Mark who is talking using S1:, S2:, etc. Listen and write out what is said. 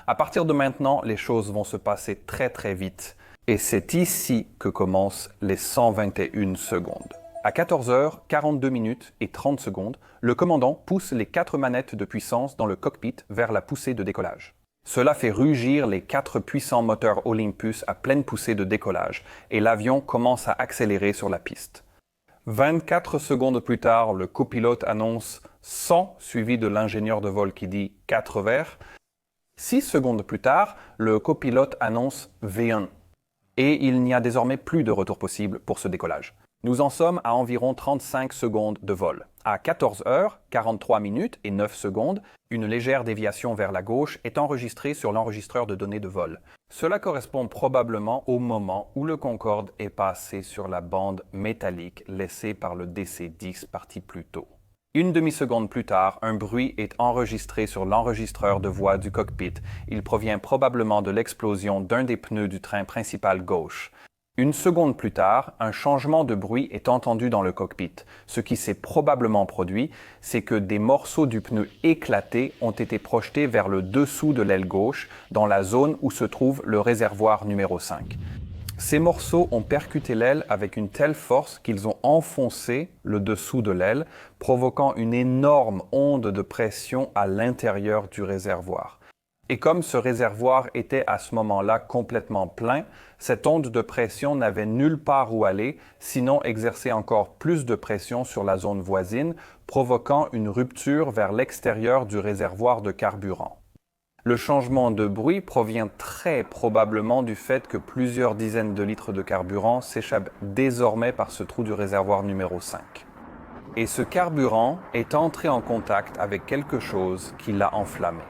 S1: À partir de maintenant, les choses vont se passer très vite. Et c'est ici que commencent les 121 secondes. À 14h, 42 minutes et 30 secondes, le commandant pousse les 4 manettes de puissance dans le cockpit vers la poussée de décollage. Cela fait rugir les 4 puissants moteurs Olympus à pleine poussée de décollage et l'avion commence à accélérer sur la piste. 24 secondes plus tard, le copilote annonce 100 suivi de l'ingénieur de vol qui dit 4 vers. 6 secondes plus tard, le copilote annonce V1. Et il n'y a désormais plus de retour possible pour ce décollage. Nous en sommes à environ 35 secondes de vol. À 14h, 43 minutes et 9 secondes, une légère déviation vers la gauche est enregistrée sur l'enregistreur de données de vol. Cela correspond probablement au moment où le Concorde est passé sur la bande métallique laissée par le DC-10 parti plus tôt. Une demi-seconde plus tard, un bruit est enregistré sur l'enregistreur de voix du cockpit. Il provient probablement de l'explosion d'un des pneus du train principal gauche. Une seconde plus tard, un changement de bruit est entendu dans le cockpit. Ce qui s'est probablement produit, c'est que des morceaux du pneu éclaté ont été projetés vers le dessous de l'aile gauche, dans la zone où se trouve le réservoir numéro 5. Ces morceaux ont percuté l'aile avec une telle force qu'ils ont enfoncé le dessous de l'aile, provoquant une énorme onde de pression à l'intérieur du réservoir. Et comme ce réservoir était à ce moment-là complètement plein, cette onde de pression n'avait nulle part où aller, sinon exercer encore plus de pression sur la zone voisine, provoquant une rupture vers l'extérieur du réservoir de carburant. Le changement de bruit provient très probablement du fait que plusieurs dizaines de litres de carburant s'échappent désormais par ce trou du réservoir numéro 5. Et ce carburant est entré en contact avec quelque chose qui l'a enflammé.